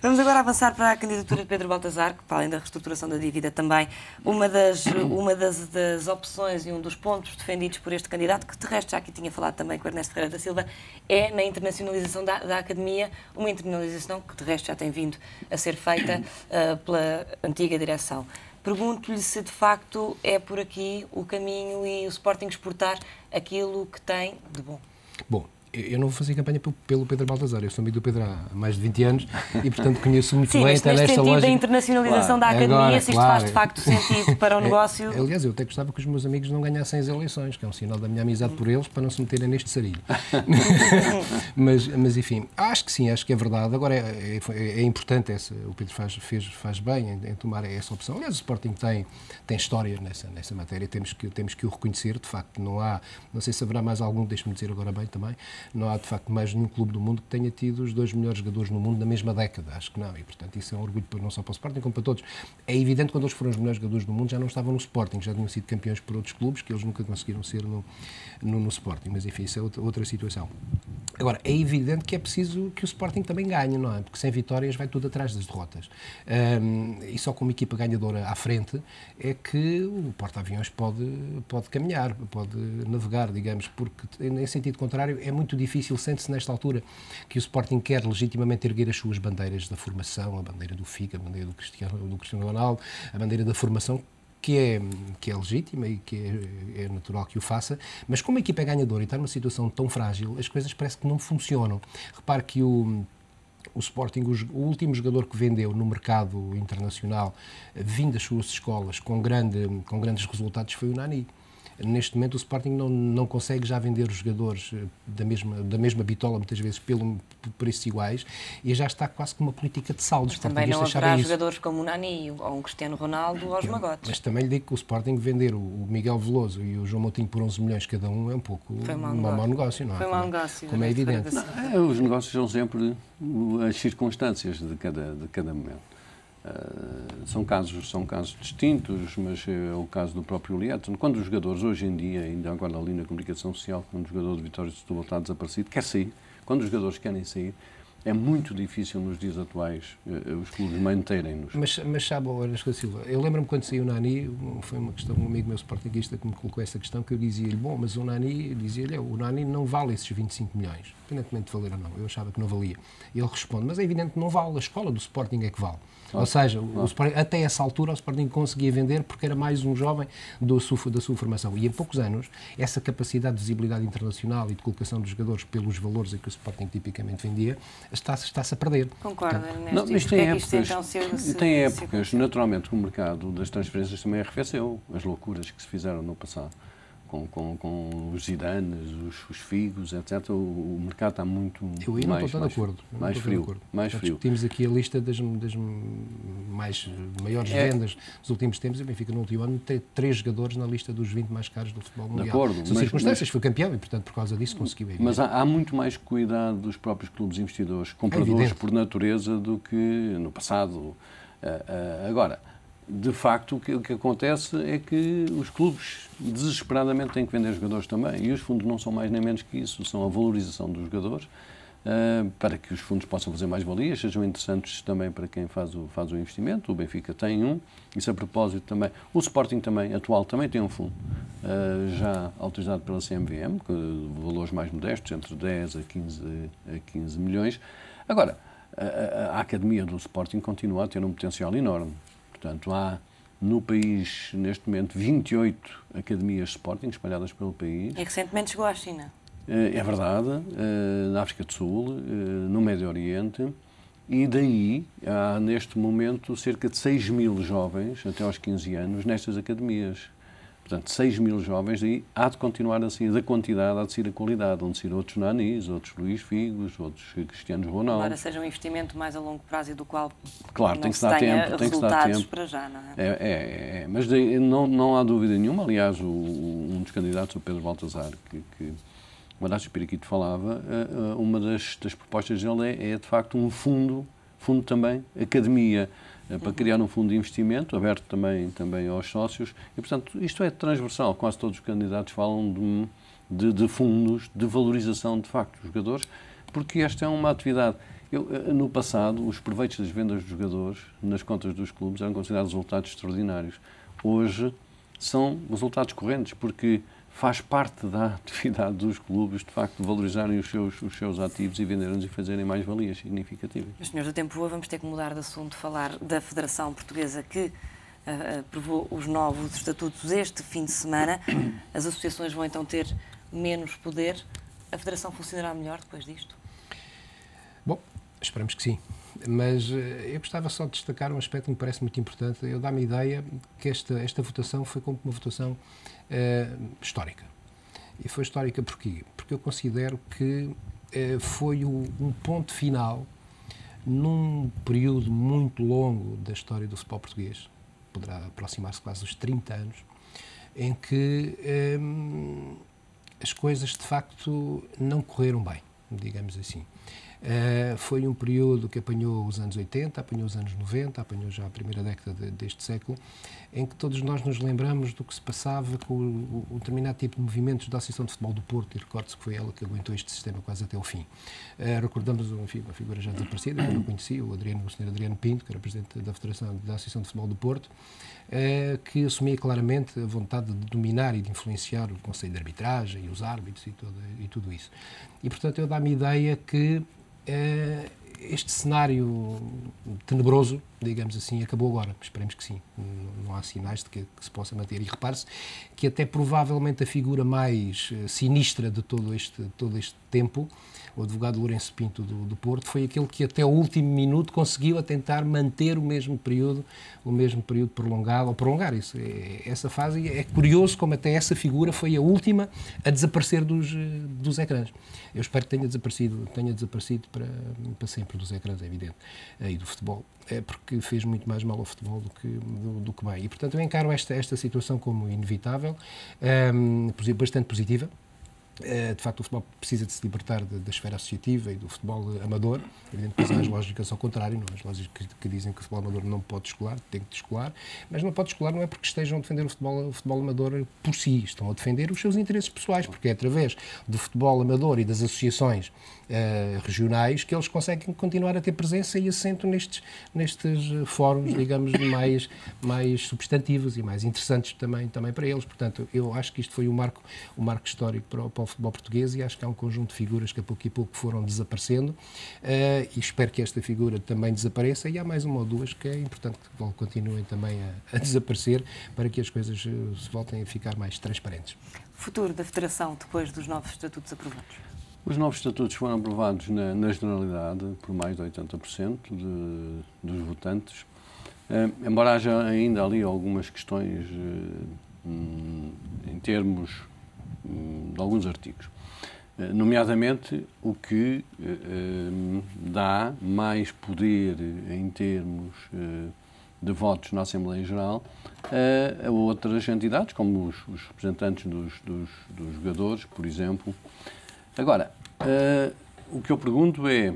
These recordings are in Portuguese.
Vamos agora avançar para a candidatura de Pedro Baltazar, que, para além da reestruturação da dívida, também uma das opções e um dos pontos defendidos por este candidato, que de resto já aqui tinha falado também com Ernesto Ferreira da Silva, é na internacionalização da Academia, uma internacionalização que de resto já tem vindo a ser feita pela antiga direção. Pergunto-lhe se de facto é por aqui o caminho e o Sporting exportar aquilo que tem de bom. Bom, eu não vou fazer campanha pelo Pedro Baltazar, eu sou amigo do Pedro há mais de 20 anos e, portanto, conheço muito bem até nesta sentido lógica. da internacionalização da Academia, agora, se isto faz de facto sentido para o negócio... Aliás, eu até gostava que os meus amigos não ganhassem as eleições, que é um sinal da minha amizade por eles, para não se meterem neste sarilho. mas, enfim, acho que sim, acho que é verdade. Agora, é importante, o Pedro faz bem em tomar essa opção. Aliás, o Sporting tem história nessa matéria, temos que o reconhecer, de facto, não sei se haverá mais algum, deixe-me dizer agora bem também, não há, de facto, mais nenhum clube do mundo que tenha tido os 2 melhores jogadores no mundo na mesma década. Acho que não. E, portanto, isso é um orgulho não só para o Sporting, como para todos. É evidente que quando eles foram os melhores jogadores do mundo já não estavam no Sporting, já tinham sido campeões por outros clubes, que eles nunca conseguiram ser no Sporting. Mas, enfim, isso é outra situação. Agora, é evidente que é preciso que o Sporting também ganhe, não é? Porque sem vitórias vai tudo atrás das derrotas. E só com uma equipa ganhadora à frente é que o porta-aviões pode caminhar, pode navegar, digamos, porque, em sentido contrário, é muito difícil, sente-se nesta altura que o Sporting quer legitimamente erguer as suas bandeiras da formação, a bandeira do Figo, a bandeira do Cristiano Ronaldo, a bandeira da formação, que é legítima e que é natural que o faça, mas como a equipa é ganhadora e está numa situação tão frágil, as coisas parece que não funcionam. Repare que o Sporting, o último jogador que vendeu no mercado internacional, vindo das suas escolas com grandes resultados, foi o Nani. Neste momento o Sporting não consegue já vender os jogadores da mesma bitola, muitas vezes por preços iguais, e já está quase com uma política de saldos. Mas também não haverá jogadores como o Nani ou um Cristiano Ronaldo aos magotes. Mas também lhe digo que o Sporting vender o Miguel Veloso e o João Moutinho por 11 milhões cada um é um pouco um mau negócio, não é? Foi um mau negócio. Como é evidente. Os negócios são sempre as circunstâncias de cada momento. São casos distintos, mas é o caso do próprio Lietzen. Quando os jogadores, hoje em dia, ainda agora ali na comunicação social, quando o jogador de Vitória de Setúbal está desaparecido, quer sair. Quando os jogadores querem sair, é muito difícil nos dias atuais os clubes manterem-nos. Mas sabe, Ernesto Silva, eu lembro-me quando saiu o Nani, foi uma questão, um amigo meu sportinguista que me colocou essa questão, que eu dizia-lhe, bom, mas o Nani, dizia-lhe, o Nani não vale esses 25 milhões, independentemente de valer ou não, eu achava que não valia. E ele responde, mas é evidente que não vale, a escola do Sporting é que vale. Ou seja, o Sporting, até essa altura o Sporting conseguia vender porque era mais um jovem da sua formação. E em poucos anos, essa capacidade de visibilidade internacional e de colocação dos jogadores pelos valores a que o Sporting tipicamente vendia, está-se a perder. Concordo, Ernesto. Não, mas tem épocas, naturalmente, que o mercado das transferências também arrefeceu. As loucuras que se fizeram no passado. Com os Zidanes, os Figos, etc. O mercado está muito eu aí não estou de acordo. Mais frio. Discutimos aqui a lista das maiores vendas dos últimos tempos e o Benfica no último ano tem 3 jogadores na lista dos 20 mais caros do futebol mundial. De acordo. São circunstâncias, foi campeão e, portanto, por causa disso conseguiu ir. Mas há muito mais cuidado dos próprios clubes investidores, compradores por natureza, do que no passado. Agora, de facto, o que acontece é que os clubes desesperadamente têm que vender jogadores também, e os fundos não são mais nem menos que isso, são a valorização dos jogadores, para que os fundos possam fazer mais valias, sejam interessantes também para quem faz o investimento. O Benfica tem um, isso a propósito também. O Sporting atual também tem um fundo, já autorizado pela CMVM, com valores mais modestos, entre 10 a 15 milhões. Agora, a Academia do Sporting continua a ter um potencial enorme. Portanto, há no país, neste momento, 28 academias de Sporting espalhadas pelo país. E recentemente chegou à China. É verdade, na África do Sul, no Médio Oriente, e daí há, neste momento, cerca de 6 mil jovens, até aos 15 anos, nestas academias. Portanto, 6 mil jovens, daí há de continuar a sair da quantidade, há de sair a qualidade, onde sair outros Nanis, outros Luís Figos, outros Cristianos Ronaldo. Agora seja um investimento mais a longo prazo e do qual claro, não tem que se dar tenha tempo, resultados para já, não é? Mas daí, não há dúvida nenhuma. Aliás, um dos candidatos, o Pedro Baltazar, que o Horácio Piraquito falava, uma das propostas dele é de facto um fundo também, academia, para criar um fundo de investimento, aberto também aos sócios, e, portanto, isto é transversal. Quase todos os candidatos falam de fundos de valorização, de facto, dos jogadores, porque esta é uma atividade No passado, os proveitos das vendas dos jogadores nas contas dos clubes eram considerados resultados extraordinários. Hoje são resultados correntes, porque faz parte da atividade dos clubes, de facto, valorizarem os seus ativos e venderem-nos e fazerem mais valias significativas. Mas, senhores do Tempo, vamos ter que mudar de assunto, falar da Federação Portuguesa que aprovou os novos estatutos este fim de semana. As associações vão então ter menos poder. A Federação funcionará melhor depois disto? Bom, esperamos que sim. Mas eu gostava só de destacar um aspecto que me parece muito importante. Eu dá-me a ideia que esta votação foi como uma votação histórica. E foi histórica porquê? Porque eu considero que foi um ponto final num período muito longo da história do futebol português, poderá aproximar-se quase dos 30 anos, em que as coisas de facto não correram bem, digamos assim. Foi um período que apanhou os anos 80, apanhou os anos 90, apanhou já a primeira década deste século, em que todos nós nos lembramos do que se passava com o determinado tipo de movimentos da Associação de Futebol do Porto, e recorde-se que foi ela que aguentou este sistema quase até o fim. Recordamos uma figura já desaparecida, que eu não conhecia, o Sr. Adriano Pinto, que era presidente da Associação de Futebol do Porto, que assumia claramente a vontade de dominar e de influenciar o Conselho de Arbitragem e os árbitros e tudo isso. E, portanto, eu dá-me a ideia que este cenário tenebroso, digamos assim, acabou agora. Esperemos que sim. Não há sinais de que se possa manter. E repare-se que até provavelmente a figura mais sinistra de todo este tempo, o advogado Lourenço Pinto do Porto, foi aquele que até o último minuto conseguiu a tentar manter o mesmo período prolongado, ou prolongar isso, essa fase. É curioso como até essa figura foi a última a desaparecer dos ecrãs. Eu espero que tenha desaparecido para sempre dos ecrãs, é evidente, e do futebol. Porque fez muito mais mal ao futebol do que bem. E, portanto, eu encaro esta situação como inevitável, bastante positiva. De facto, o futebol precisa de se libertar da esfera associativa e do futebol amador. Evidentemente, há as lógicas ao contrário, não? As lógicas que dizem que o futebol amador não pode descolar, tem que descolar, mas não pode descolar não é porque estejam a defender o futebol amador por si, estão a defender os seus interesses pessoais, porque é através do futebol amador e das associações regionais que eles conseguem continuar a ter presença e assento nestes fóruns, digamos, mais substantivos e mais interessantes também para eles. Portanto, eu acho que isto foi um marco histórico para o futebol português e acho que há um conjunto de figuras que a pouco e pouco foram desaparecendo e espero que esta figura também desapareça e há mais uma ou duas que é importante que continuem também a desaparecer para que as coisas se voltem a ficar mais transparentes. Futuro da Federação depois dos novos estatutos aprovados? Os novos estatutos foram aprovados na generalidade por mais de 80% dos votantes, embora haja ainda ali algumas questões em termos de alguns artigos, nomeadamente o que dá mais poder em termos de votos na Assembleia Geral a outras entidades, como os representantes dos jogadores, por exemplo. Agora, o que eu pergunto é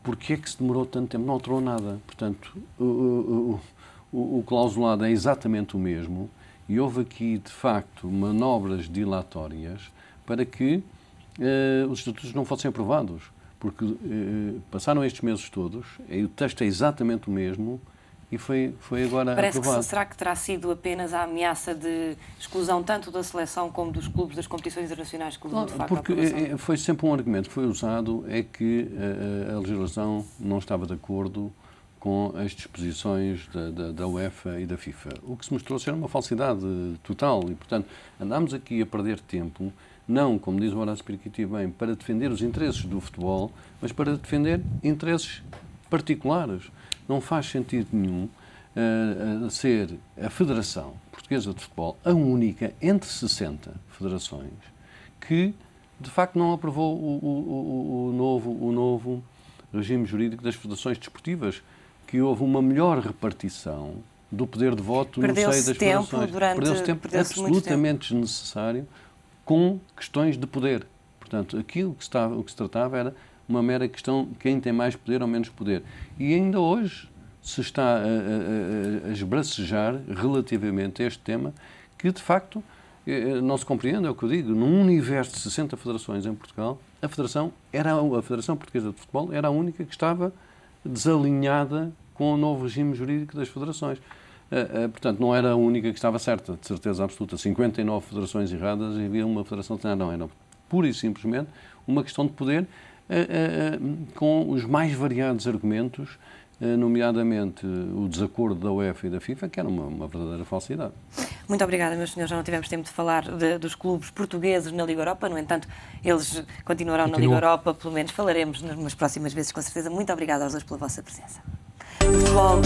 porquê é que se demorou tanto tempo? Não alterou nada. Portanto, o clausulado é exatamente o mesmo e houve aqui, de facto, manobras dilatórias para que os estatutos não fossem aprovados. Porque passaram estes meses todos, e o texto é exatamente o mesmo e foi agora aprovado. Será que terá sido apenas a ameaça de exclusão tanto da seleção como dos clubes das competições internacionais que levou de facto à aprovação? Porque foi sempre um argumento que foi usado, é que a legislação não estava de acordo com as disposições da UEFA e da FIFA. O que se mostrou ser uma falsidade total e, portanto, andámos aqui a perder tempo, não, como diz o Horácio Piriquiti bem, para defender os interesses do futebol, mas para defender interesses particulares. Não faz sentido nenhum ser a Federação Portuguesa de Futebol a única entre 60 federações que, de facto, não aprovou o novo regime jurídico das federações desportivas, que houve uma melhor repartição do poder de voto no seio das federações. Perdeu-se tempo absolutamente desnecessário com questões de poder. Portanto, aquilo que se tratava era uma mera questão de quem tem mais poder ou menos poder. E ainda hoje se está a esbracejar relativamente a este tema que, de facto, não se compreende, é o que eu digo. Num universo de 60 federações em Portugal, a Federação Portuguesa de Futebol era a única que estava desalinhada com o novo regime jurídico das federações. Portanto, não era a única que estava certa, de certeza absoluta. 59 federações erradas e havia uma federação que não, era pura e simplesmente uma questão de poder com os mais variados argumentos, nomeadamente o desacordo da UEFA e da FIFA, que era uma verdadeira falsidade. Muito obrigada, meus senhores. Já não tivemos tempo de falar dos clubes portugueses na Liga Europa, no entanto, eles continuarão na Liga Europa, pelo menos falaremos nas próximas vezes, com certeza. Muito obrigada aos dois pela vossa presença. Futebol.